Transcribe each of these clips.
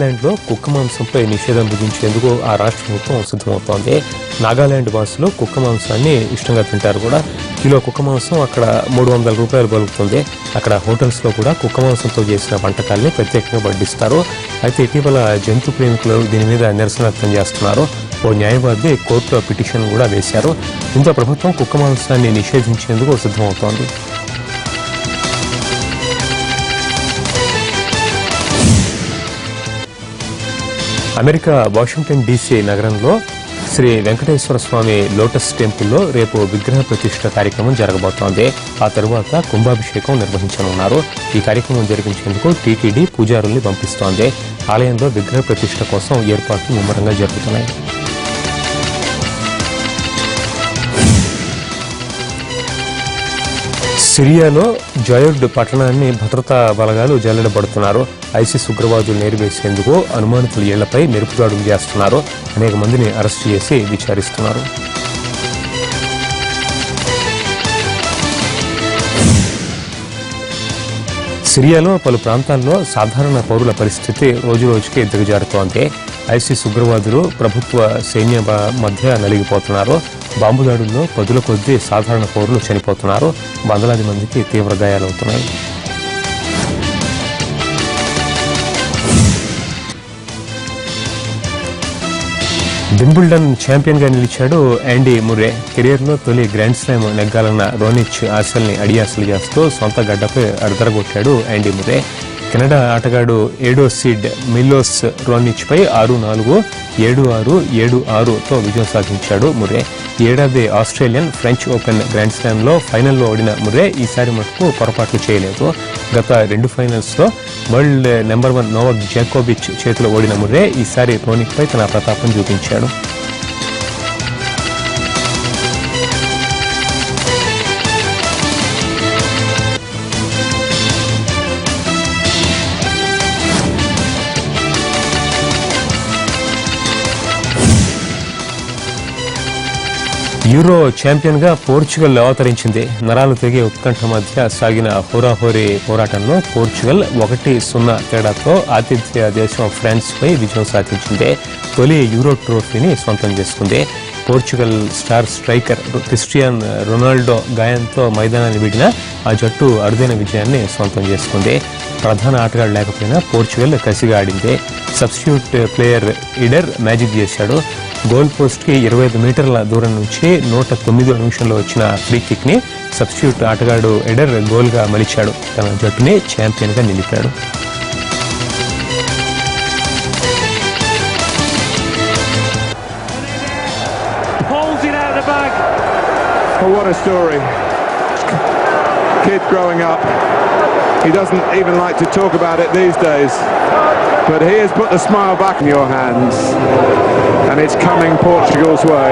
నాగాలాండ్లో కుక్క మాంసంపై నిషేధం విధించేందుకు ఆ రాష్ట్ర ప్రభుత్వం సిద్ధమవుతోంది. నాగాలాండ్ వాసులు కుక్క మాంసాన్ని ఇష్టంగా తింటారు కూడా. కిలో కుక్క మాంసం అక్కడ 300 రూపాయలు పలుకుతుంది. అక్కడ హోటల్స్లో కూడా కుక్క మాంసంతో చేసిన వంటకాల్ని ప్రత్యేకంగా వడ్డిస్తారు. అయితే ఇటీవల జంతు ప్రేమికులు దీని మీద నిరసన వ్యక్తం చేస్తున్నారు. ఓ న్యాయవాది కోర్టులో పిటిషన్ కూడా వేశారు. దీంతో ప్రభుత్వం కుక్క మాంసాన్ని నిషేధించేందుకు సిద్ధమవుతోంది. అమెరికా వాషింగ్టన్ డీసీ నగరంలో శ్రీ వెంకటేశ్వర స్వామి లోటస్ టెంపుల్లో రేపు విగ్రహ ప్రతిష్ఠ కార్యక్రమం జరగబోతోంది. ఆ తరువాత కుంభాభిషేకం నిర్వహించనున్నారు. ఈ కార్యక్రమం జరిపించేందుకు టీటీడీ పూజారుల్ని పంపిస్తోంది. ఆలయంలో విగ్రహ ప్రతిష్ఠ కోసం ఏర్పాట్లు ముమ్మరంగా జరుగుతున్నాయి. సిరియాలో జయోర్డ్ పట్టణాన్ని భద్రతా బలగాలు జల్లెడబడుతున్నారు. ఐసిస్ ఉగ్రవాదులు నేరివేసేందుకు అనుమానితుల ఇళ్లపై మెరుపుదాడులు చేస్తున్నారు. అనేక మందిని అరెస్టు చేసి విచారిస్తున్నారు. సిరియాలో పలు ప్రాంతాల్లో సాధారణ పౌరుల పరిస్థితి రోజురోజుకి దిగజారుతోంది. ఐసిస్ ఉగ్రవాదులు ప్రభుత్వ సైన్య మధ్య నలిగిపోతున్నారు. బాంబు దాడుల్లో పదుల కొద్దీ సాధారణ పౌరులు చనిపోతున్నారు. వందలాది మందికి తీవ్ర గాయాలవుతున్నాయి. వింబుల్డన్ ఛాంపియన్గా నిలిచాడు యాండీ ముర్రే. కెరీర్లో తొలి గ్రాండ్ స్లామ్ నెగ్గాలన్న రోనిచ్ ఆశల్ని అడియాసలు చేస్తూ సొంత గడ్డపై అడదరగొట్టాడు యాండీ ముర్రే. కెనడా ఆటగాడు 7వ సీడ్ మిలోస్ రోనిచ్ పై 6-4, 7-6, 7-6తో విజయం సాధించాడు ముర్రే. ఏడాది ఆస్ట్రేలియన్ ఫ్రెంచ్ ఓపెన్ గ్రాండ్ స్లామ్లో ఫైనల్లో ఓడిన ముర్రే ఈసారి మటుకు పొరపాట్లు చేయలేదు. గత 2 ఫైనల్స్లో వరల్డ్ నెంబర్ 1 నోవాక్ జోకోవిచ్ చేతిలో ఓడిన ముర్రే ఈసారి రోనిక్ పై తన ప్రతాపం చూపించాడు. యూరో ఛాంపియన్గా పోర్చుగల్ అవతరించింది. నరాలు తెగే ఉత్కంఠ మధ్య సాగిన హోరాహోరీ పోరాటంలో పోర్చుగల్ 1-0 తేడాతో ఆతిథ్య దేశం ఫ్రాన్స్ పై విజయం సాధించింది. తొలి యూరో ట్రోఫీని సొంతం చేసుకుంది. Portugal star striker Cristiano Ronaldo గాయంతో మైదానాన్ని వీడిన ఆ జట్టు అరుదైన విజయాన్ని సొంతం చేసుకుంది. ప్రధాన ఆటగాడు లేకపోయినా పోర్చుగల్ కసిగా ఆడింది. సబ్స్టిట్యూట్ ప్లేయర్ ఇడర్ మ్యాజిక్ చేశాడు. గోల్ పోస్ట్ కి 25 మీటర్ల దూరం నుంచి 109వ నిమిషంలో వచ్చిన ఫ్రీ కిక్ ని సబ్స్టిట్యూట్ ఆటగాడు ఎడర్ గోల్ గా మలిచాడు. తన జట్టుని ఛాంపియన్ గా నిలిపాడు. What a story. Kid growing up. He doesn't even like to talk about it these days. But he has put the smile back in your hands. And it's coming Portugal's way.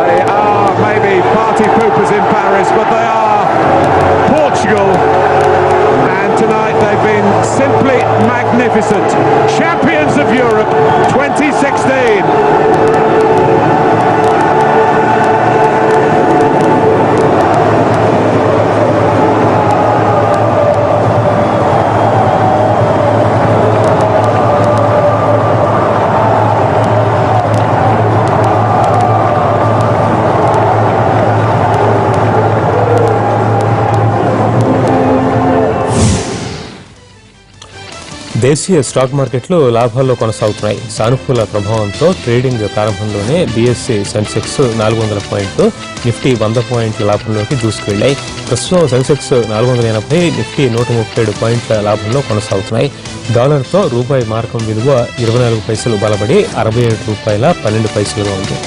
They are maybe party poopers in Paris, but they are Portugal. And tonight they've been simply magnificent. Champions of Europe 2016. దేశీయ stock మార్కెట్లు లాభాల్లో కొనసాగుతున్నాయి. సానుకూల ప్రభావంతో trading ప్రారంభంలోనే BSc Sensex 400 పాయింట్లు, Nifty 100 పాయింట్ల లాభంలోకి దూసుకెళ్లాయి. ప్రస్తుతం సెన్సెక్స్ 480, నిఫ్టీ 137 పాయింట్ల లాభంలో కొనసాగుతున్నాయి. డాలర్తో రూపాయి మారకం విలువ 24 పైసలు బలపడి 67 రూపాయల 12 పైసలుగా ఉంది.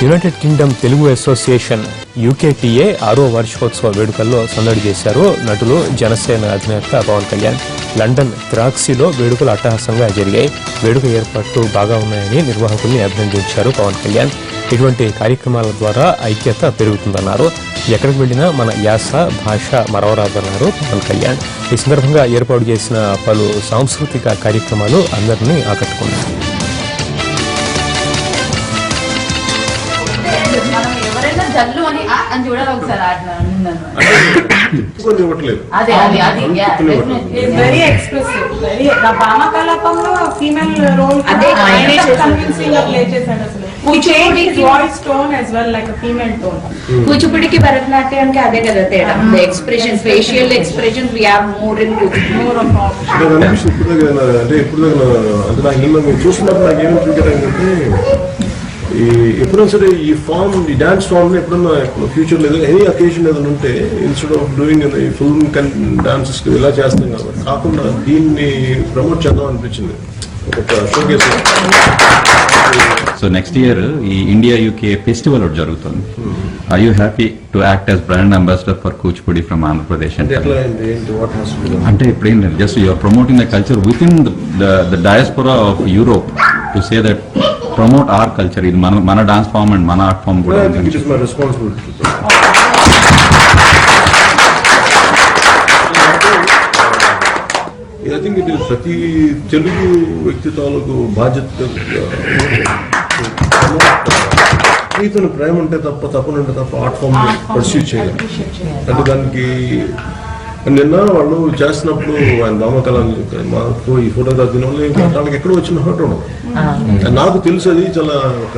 యునైటెడ్ కింగ్డమ్ తెలుగు అసోసియేషన్ యూకేటీఏ 6వ వార్షికోత్సవ వేడుకల్లో సందడి చేశారు నటులు జనసేన అధినేత పవన్ కళ్యాణ్. లండన్ త్రాక్సీలో వేడుకలు అట్టహాసంగా జరిగాయి. వేడుక ఏర్పాట్లు బాగా ఉన్నాయని నిర్వాహకుల్ని అభినందించారు పవన్ కళ్యాణ్. ఇటువంటి కార్యక్రమాల ద్వారా ఐక్యత పెరుగుతుందన్నారు. ఎక్కడికి వెళ్లినా మన యాస భాష మరవరాదన్నారు పవన్ కళ్యాణ్. ఈ సందర్భంగా ఏర్పాటు చేసిన పలు సాంస్కృతిక కార్యక్రమాలు అందరినీ ఆకట్టుకున్నాయి. జల్లు అని అని చూడాలి ఒకసారి కొన్ని ఇవ్వట్లేదు. అదే అది అది వెరీ ఎక్స్ప్రెసివ్, వెరీ భామకలాపంలో ఫీమేల్ రోల్ అదే కన్విన్సింగ్ గా ప్లే చేశాడు అసలు. He changed his voice tone as well, like a female tone. కూచిపూడికి భరతనాట్యానికి అదే కదా తేడా. The expression, facial expressions we have more in More of all. నాకు అనిపిస్తుంది ఇప్పుడు దాకా అంటే నాకు నేను చూస్తున్నప్పుడు నాకు ఏమి చూపించారంటే ఈ ఎప్పుడైనా సరే ఈ ఫామ్ ఈ డాన్స్ ఫామ్ ఎప్పుడన్నా ఫ్యూచర్ లేదు ఎనీ అకేషన్ ఏదైనా ఉంటే ఇన్స్టెడ్ ఆఫ్ డూయింగ్ ఈ ఫిల్మ్ డాన్సెస్ ఇలా చేస్తాం కాబట్టి కాకుండా దీన్ని ప్రమోట్ చేద్దాం అనిపించింది ఒక షోకేస్. సో నెక్స్ట్ ఇయర్ ఈ ఇండియా యూకే ఫెస్టివల్ ఒకటి జరుగుతుంది. Are you happy to act as brand ambassador for Kuchipudi from Andhra Pradesh? అంటే ఇప్పుడు ఏం లేదు, just you are promoting the culture with in the diaspora of Europe to say that promote are culture. ఇది మన dance form and మన art form కూడా responsibility. I think it is ప్రతి తెలుగు వ్యక్తి తాలూకు బాధ్యత. ఇతను ప్రేమ ఉంటే తప్పనుంటే తప్ప ఆర్ట్ ఫామ్ పర్సూ చేయాలి. అంటే దానికి నిన్న వాళ్ళు చేస్తున్నప్పుడు ఆయన భామకళ మాకు ఈ ఫోటోగ్రాఫ్ దీని వల్ల వాళ్ళకి ఎక్కడో వచ్చిన హర్ట్ ఉండదు. నాకు తెలుసు అది చాలా ఒక